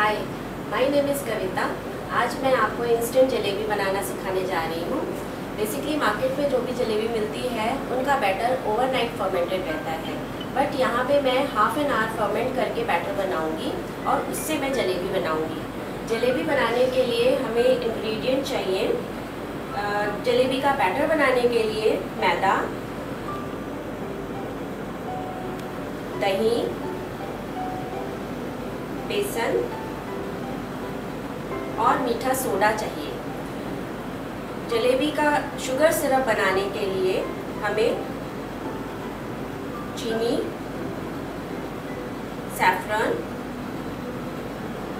Hi, my name is कविता। आज मैं आपको इंस्टेंट जलेबी बनाना सिखाने जा रही हूँ। बेसिकली मार्केट में जो भी जलेबी मिलती है उनका बैटर ओवरनाइट फर्मेंटेड रहता है, बट यहाँ पे मैं हाफ एन आवर फर्मेंट करके बैटर बनाऊँगी और उससे मैं जलेबी बनाऊँगी। जलेबी बनाने के लिए हमें इंग्रेडिएंट चाहिए। जलेबी का बैटर बनाने के लिए मैदा, दही, बेसन और मीठा सोडा चाहिए। जलेबी का शुगर सिरप बनाने के लिए हमें चीनी, सैफरन,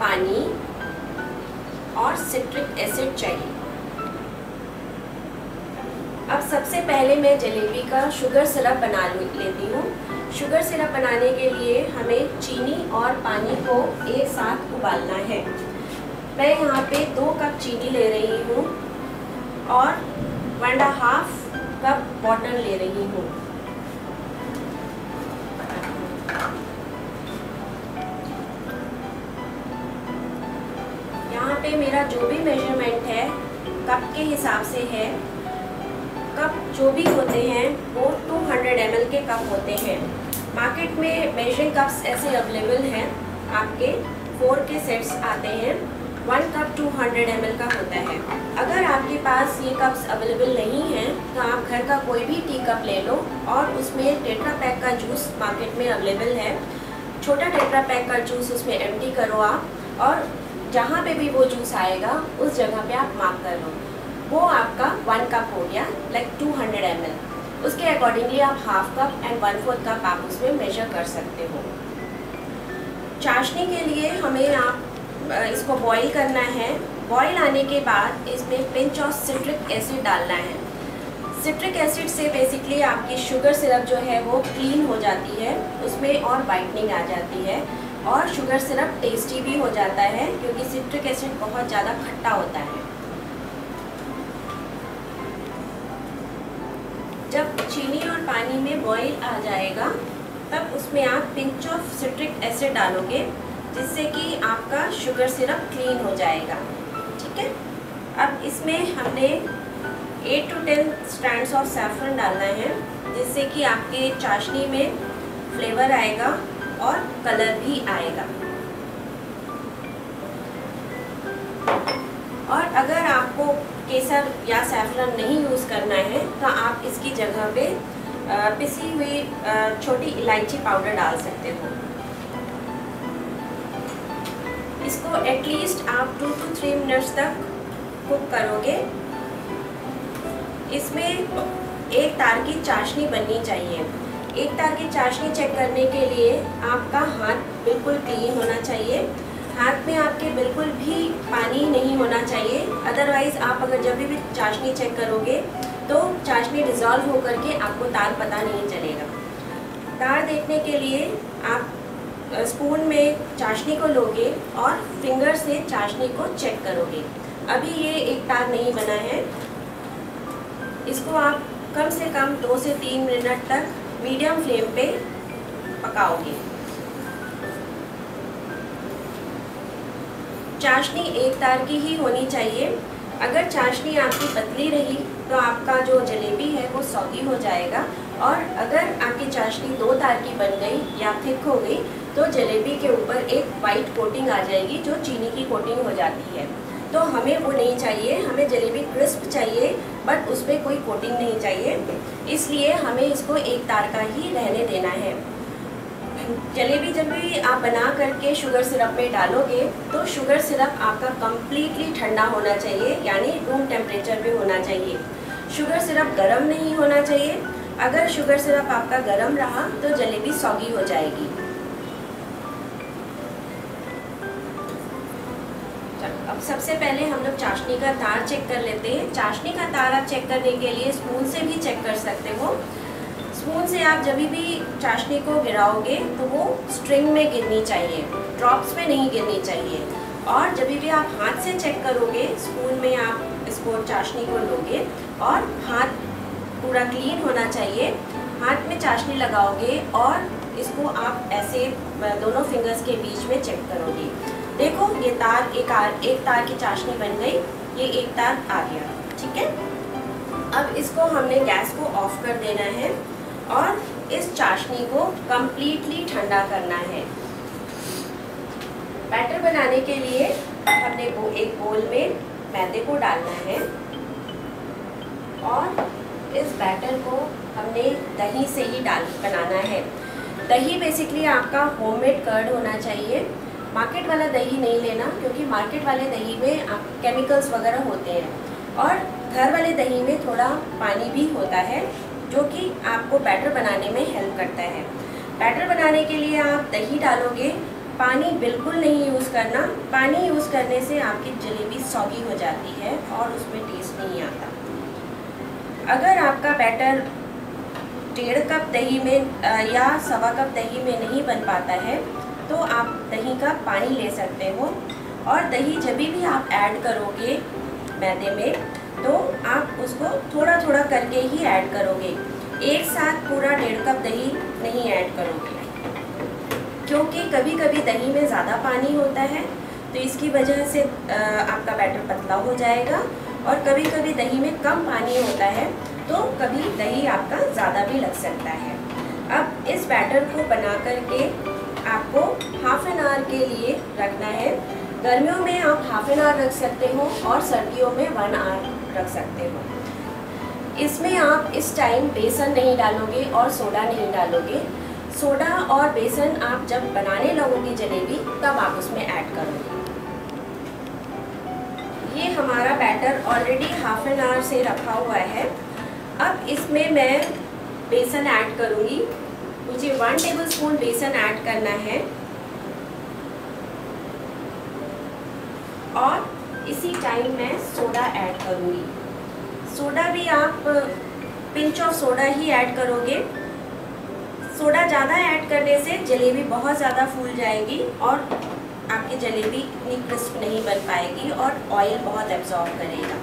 पानी और सिट्रिक एसिड चाहिए। अब सबसे पहले मैं जलेबी का शुगर सिरप बना लेती हूँ। शुगर सिरप बनाने के लिए हमें चीनी और पानी को एक साथ उबालना है। मैं यहाँ पे 2 कप चीनी ले रही हूँ और 1.5 कप वाटर ले रही हूँ। यहाँ पे मेरा जो भी मेजरमेंट है कप के हिसाब से है। कप जो भी होते हैं वो 200 ml के कप होते हैं। मार्केट में मेजरिंग कप्स ऐसे अवेलेबल हैं, आपके 4 के सेट्स आते हैं। 1 कप 200 ml का होता है। अगर आपके पास ये कप्स अवेलेबल नहीं हैं तो आप घर का कोई भी टी कप ले लो और उसमें टेट्रा पैक का जूस मार्केट में अवेलेबल है। छोटा टेट्रा पैक का जूस उसमें एम्प्टी करो आप और जहाँ पे भी वो जूस आएगा उस जगह पे आप मार्क कर लो। वो आपका 1 कप हो गया, लाइक 200 ml। उसके अकॉर्डिंगली आप हाफ कप एंड 1/4 कप आप उसमें मेजर कर सकते हो। चाशनी के लिए हमें आप इसको बॉईल करना है। बॉईल आने के बाद इसमें पिंच ऑफ सिट्रिक एसिड डालना है। सिट्रिक एसिड से बेसिकली आपकी शुगर सिरप जो है वो क्लीन हो जाती है, उसमें और वाइटनिंग आ जाती है और शुगर सिरप टेस्टी भी हो जाता है क्योंकि सिट्रिक एसिड बहुत ज़्यादा खट्टा होता है। जब चीनी और पानी में बॉईल आ जाएगा तब उसमें आप पिंच ऑफ सिट्रिक एसिड डालोगे जिससे कि आपका शुगर सिरप क्लीन हो जाएगा। ठीक है, अब इसमें हमने 8 to 10 स्ट्रैंड्स ऑफ सैफरन डालना है जिससे कि आपके चाशनी में फ्लेवर आएगा और कलर भी आएगा। और अगर आपको केसर या सैफरन नहीं यूज़ करना है तो आप इसकी जगह पे पिसी हुई छोटी इलायची पाउडर डाल सकते हो। इसको एटलीस्ट आप 2 to 3 मिनट्स तक कुक करोगे। इसमें एक तार की चाशनी बननी चाहिए। एक तार की चाशनी चेक करने के लिए आपका हाथ बिल्कुल क्लीन होना चाहिए। हाथ में आपके बिल्कुल भी पानी नहीं होना चाहिए, अदरवाइज़ आप अगर जब भी चाशनी चेक करोगे तो चाशनी डिज़ोल्व होकर के आपको तार पता नहीं चलेगा। तार देखने के लिए आप स्पून में चाशनी को लोगे और फिंगर से चाशनी को चेक करोगे। अभी ये एक तार नहीं बना है। इसको आप कम से कम 2 से 3 मिनट तक मीडियम फ्लेम पे पकाओगे। चाशनी एक तार की ही होनी चाहिए। अगर चाशनी आपकी पतली रही तो आपका जो जलेबी है वो सौगी हो जाएगा, और अगर आपकी चाशनी 2 तार की बन गई या थिक हो गई तो जलेबी के ऊपर एक वाइट कोटिंग आ जाएगी जो चीनी की कोटिंग हो जाती है। तो हमें वो नहीं चाहिए, हमें जलेबी क्रिस्प चाहिए बट उसमें कोई कोटिंग नहीं चाहिए, इसलिए हमें इसको एक तार का ही रहने देना है। जलेबी जब भी आप बना करके शुगर सिरप में डालोगे तो शुगर सिरप आपका कम्प्लीटली ठंडा होना चाहिए, यानी रूम टेम्परेचर पे होना चाहिए। शुगर सिरप गर्म नहीं होना चाहिए। अगर शुगर सिरप आपका गर्म रहा तो जलेबी सौगी हो जाएगी। अब सबसे पहले हम लोग चाशनी का तार चेक कर लेते हैं। चाशनी का तार आप चेक करने के लिए स्पून से भी चेक कर सकते हो। स्पून से आप जब भी चाशनी को गिराओगे तो वो स्ट्रिंग में गिरनी चाहिए, ड्रॉप्स में नहीं गिरनी चाहिए। और जब भी आप हाथ से चेक करोगे, स्पून में आप इसको चाशनी को लोगे और हाथ पूरा क्लीन होना चाहिए। हाथ में चाशनी लगाओगे और इसको आप ऐसे दोनों फिंगर्स के बीच में चेक करोगे। देखो ये तार एक तार की चाशनी बन गई, ये एक तार आ गया। ठीक है, अब इसको हमने गैस को ऑफ कर देना है और इस चाशनी को कंप्लीटली ठंडा करना है। बैटर बनाने के लिए हमने एक बोल में मैदे को डालना है और इस बैटर को हमने दही से ही बनाना है। दही बेसिकली आपका होममेड कर्ड होना चाहिए, मार्केट वाला दही नहीं लेना, क्योंकि मार्केट वाले दही में केमिकल्स वगैरह होते हैं और घर वाले दही में थोड़ा पानी भी होता है जो कि आपको बैटर बनाने में हेल्प करता है। बैटर बनाने के लिए आप दही डालोगे, पानी बिल्कुल नहीं यूज़ करना। पानी यूज़ करने से आपकी जलेबी सॉगी हो जाती है और उसमें टेस्ट नहीं आता। अगर आपका बैटर 1.5 कप दही में या 1.25 कप दही में नहीं बन पाता है तो आप दही का पानी ले सकते हो, और दही जब भी आप ऐड करोगे मैदे में तो आप उसको थोड़ा थोड़ा करके ही ऐड करोगे, एक साथ पूरा 1.5 कप दही नहीं ऐड करोगे, क्योंकि कभी कभी दही में ज़्यादा पानी होता है तो इसकी वजह से आपका बैटर पतला हो जाएगा, और कभी कभी दही में कम पानी होता है तो कभी दही आपका ज़्यादा भी लग सकता है। अब इस बैटर को बना करके आपको हाफ एन आवर के लिए रखना है। गर्मियों में आप हाफ एन आवर रख सकते हो और सर्दियों में 1 आवर रख सकते हो। इसमें आप इस टाइम बेसन नहीं डालोगे और सोडा नहीं डालोगे। सोडा और बेसन आप जब बनाने लगोगे जलेबी तब आप उसमें ऐड करोगे। ये हमारा batter already half an hour से रखा हुआ है। अब इसमें मैं बेसन ऐड करूँगी। मुझे 1 टेबलस्पून बेसन ऐड करना है और इसी टाइम मैं सोडा ऐड करूँगी। सोडा भी आप pinch of soda he add करोगे। सोडा ज़्यादा ऐड करने से जलेबी बहुत ज़्यादा फूल जाएगी और आपकी जलेबी इतनी क्रिस्प नहीं बन पाएगी और ऑयल बहुत एब्जॉर्ब करेगा।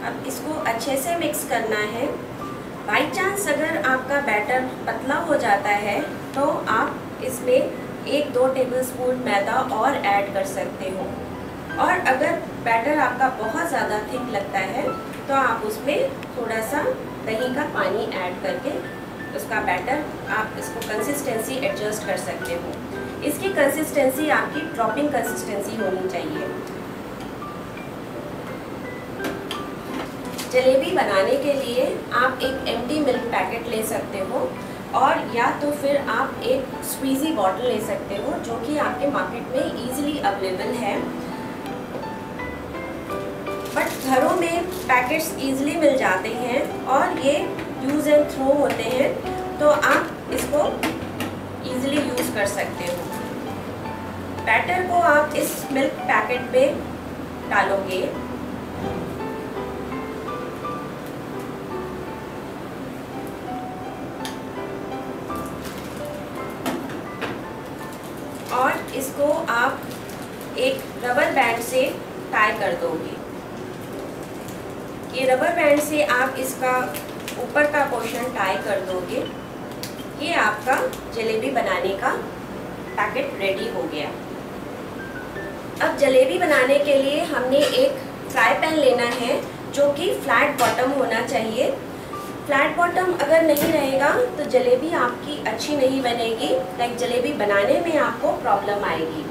अब इसको अच्छे से मिक्स करना है। बाई चांस अगर आपका बैटर पतला हो जाता है तो आप इसमें 1-2 टेबलस्पून मैदा और ऐड कर सकते हो, और अगर बैटर आपका बहुत ज़्यादा थिक लगता है तो आप उसमें थोड़ा सा दही का पानी ऐड करके उसका बैटर आप इसको कंसिस्टेंसी एडजस्ट कर सकते हो। इसकी कंसिस्टेंसी आपकी ड्रॉपिंग कंसिस्टेंसी होनी चाहिए। जलेबी बनाने के लिए आप एक एम्प्टी मिल्क पैकेट ले सकते हो, और या तो फिर आप एक स्क्वीजी बॉटल ले सकते हो जो कि आपके मार्केट में ईजिली अवेलेबल है। बट घरों में पैकेट्स ईजिली मिल जाते हैं और ये यूज़ एंड थ्रो होते हैं, तो आप इसको ईजिली यूज़ कर सकते हो। बैटर को आप इस मिल्क पैकेट पे डालोगे और इसको आप एक रबर बैंड से टाई कर दोगे। ये रबर बैंड से आप इसका ऊपर का पोर्शन टाई कर दोगे। ये आपका जलेबी बनाने का पैकेट रेडी हो गया। अब जलेबी बनाने के लिए हमने एक फ्राई पैन लेना है जो कि फ्लैट बॉटम होना चाहिए। फ्लैट बॉटम अगर नहीं रहेगा तो जलेबी आपकी अच्छी नहीं बनेगी, लाइक जलेबी बनाने में आपको प्रॉब्लम आएगी।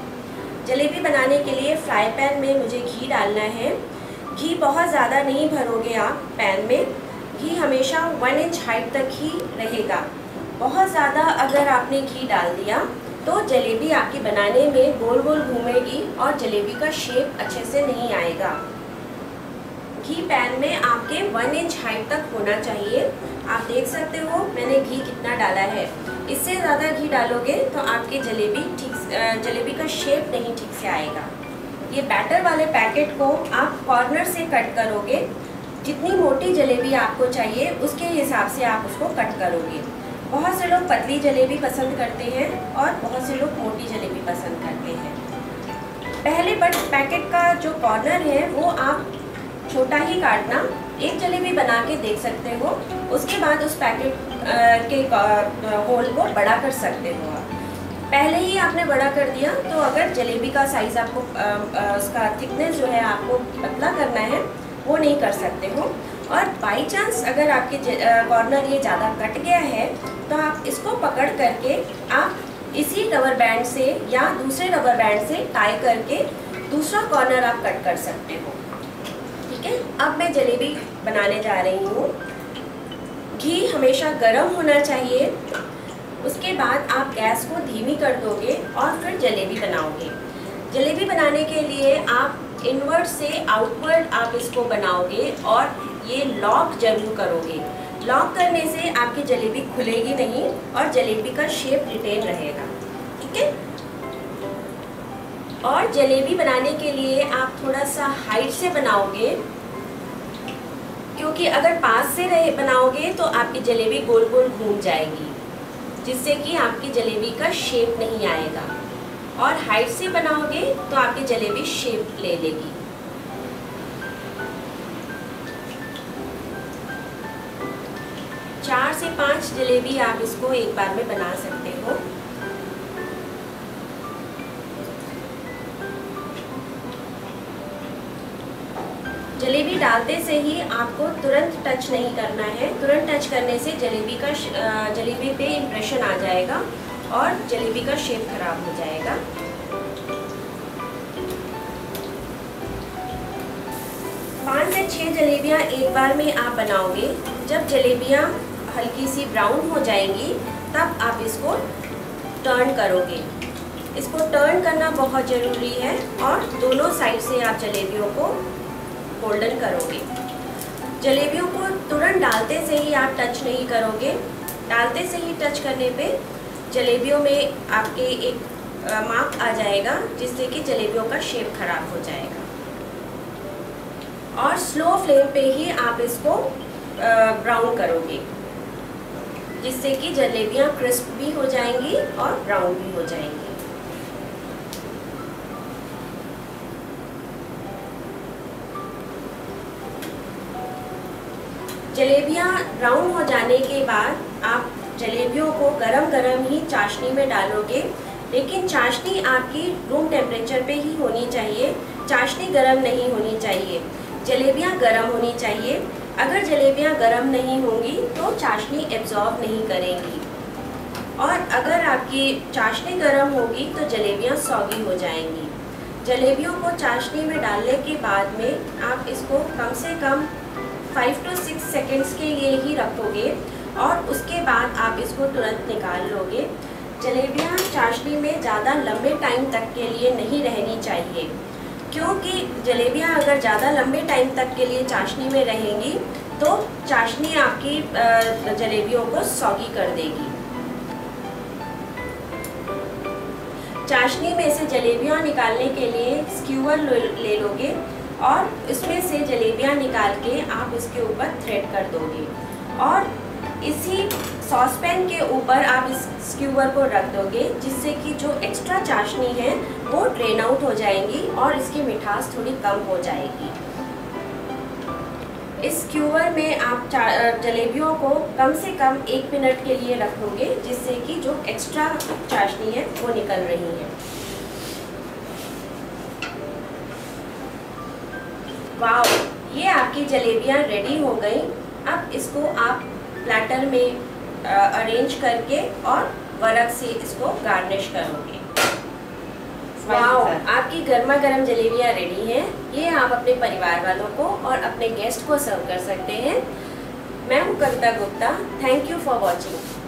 जलेबी बनाने के लिए फ्राई पैन में मुझे घी डालना है। घी बहुत ज़्यादा नहीं भरोगे आप पैन में, घी हमेशा 1 इंच हाइट तक ही रहेगा। बहुत ज़्यादा अगर आपने घी डाल दिया तो जलेबी आपकी बनाने में गोल गोल घूमेगी और जलेबी का शेप अच्छे से नहीं आएगा। घी पैन में आपके 1 इंच हाइट तक होना चाहिए। आप देख सकते हो मैंने घी कितना डाला है। इससे ज़्यादा घी डालोगे तो आपकी जलेबी का शेप नहीं ठीक से आएगा। ये बैटर वाले पैकेट को आप कॉर्नर से कट करोगे। जितनी मोटी जलेबी आपको चाहिए उसके हिसाब से आप उसको कट करोगे। बहुत से लोग पतली जलेबी पसंद करते हैं और बहुत से लोग मोटी जलेबी पसंद करते हैं। पहले बट पैकेट का जो कॉर्नर है वो आप छोटा ही काटना, एक जलेबी बना के देख सकते हो, उसके बाद उस पैकेट के होल को बड़ा कर सकते हो आप। पहले ही आपने बड़ा कर दिया तो अगर जलेबी का साइज़ आपको उसका थिकनेस जो है आपको पतला करना है वो नहीं कर सकते हो। और बाई चांस अगर आपके कॉर्नर ये ज़्यादा कट गया है तो आप इसको पकड़ करके आप इसी रबर बैंड से या दूसरे रबर बैंड से टाई करके दूसरा कॉर्नर आप कट कर सकते हो। ठीक है, अब मैं जलेबी बनाने जा रही हूँ। घी हमेशा गर्म होना चाहिए। उसके बाद आप गैस को धीमी कर दोगे और फिर जलेबी बनाओगे। जलेबी बनाने के लिए आप इनवर्ड से आउटवर्ड आप इसको बनाओगे और ये लॉक जरूर करोगे। लॉक करने से आपकी जलेबी खुलेगी नहीं और जलेबी का शेप रिटेन रहेगा। ठीक है, और जलेबी बनाने के लिए आप थोड़ा सा हाइट से बनाओगे, क्योंकि अगर पास से बनाओगे तो आपकी जलेबी गोल गोल घूम जाएगी, जिससे कि आपकी जलेबी का शेप नहीं आएगा। और हाइट से बनाओगे तो आपकी जलेबी शेप ले लेगी। चार से 5 जलेबी आप इसको एक बार में बना सकते हो। जलेबी डालते से ही आपको तुरंत टच नहीं करना है। तुरंत टच करने से जलेबी पे इम्प्रेशन आ जाएगा और जलेबी का शेप खराब हो जाएगा। पाँच से 6 जलेबियाँ एक बार में आप बनाओगे। जब जलेबियाँ हल्की सी ब्राउन हो जाएंगी तब आप इसको टर्न करोगे। इसको टर्न करना बहुत ज़रूरी है और दोनों साइड से आप जलेबियों को गोल्डन करोगे। जलेबियों को तुरंत डालते से ही आप टच नहीं करोगे। डालते से ही टच करने पे जलेबियों में आपके एक मार्क आ जाएगा, जिससे कि जलेबियों का शेप खराब हो जाएगा। और स्लो फ्लेम पे ही आप इसको ब्राउन करोगे, जिससे कि जलेबियाँ क्रिस्प भी हो जाएंगी और ब्राउन भी हो जाएंगी। जलेबियाँ ब्राउन हो जाने के बाद आप जलेबियों को गरम गरम ही चाशनी में डालोगे, लेकिन चाशनी आपकी रूम टेम्परेचर पे ही होनी चाहिए। चाशनी गरम नहीं होनी चाहिए, जलेबियाँ गरम होनी चाहिए। अगर जलेबियाँ गरम नहीं होंगी तो चाशनी एब्जॉर्ब नहीं करेंगी, और अगर आपकी चाशनी गरम होगी तो जलेबियाँ सौगी हो जाएंगी। जलेबियों को चाशनी में डालने के बाद में आप इसको कम से कम 5 to 6 सेकेंड्स के लिए ही रखोगे और उसके बाद आप इसको तुरंत निकाल लोगे। जलेबियाँ चाशनी में ज़्यादा लंबे टाइम तक के लिए नहीं रहनी चाहिए, क्योंकि जलेबियाँ अगर ज़्यादा लंबे टाइम तक के लिए चाशनी में रहेंगी तो चाशनी आपकी जलेबियों को सौगी कर देगी। चाशनी में से जलेबियाँ निकालने के लिए स्क्यूअर ले लोगे और इसमें से जलेबियाँ निकाल के आप इसके ऊपर थ्रेड कर दोगे और इसी सॉसपैन के ऊपर आप इस स्क्यूअर को रख दोगे, जिससे कि जो एक्स्ट्रा चाशनी है वो ड्रेन आउट हो जाएंगी और इसकी मिठास थोड़ी कम हो जाएगी। इस स्क्यूअर में आप जलेबियों को कम से कम 1 मिनट के लिए रखोगे, जिससे कि जो एक्स्ट्रा चाशनी है वो निकल रही है। वाह, ये आपकी जलेबियाँ रेडी हो गई। अब इसको आप प्लेटर में अरेंज करके और वर्क से इसको गार्निश करोगे। वाह, आपकी गर्मा गर्म जलेबियाँ रेडी हैं। ये आप अपने परिवार वालों को और अपने गेस्ट को सर्व कर सकते हैं। मैं हूँ Kavita Gupta. Thank you for watching.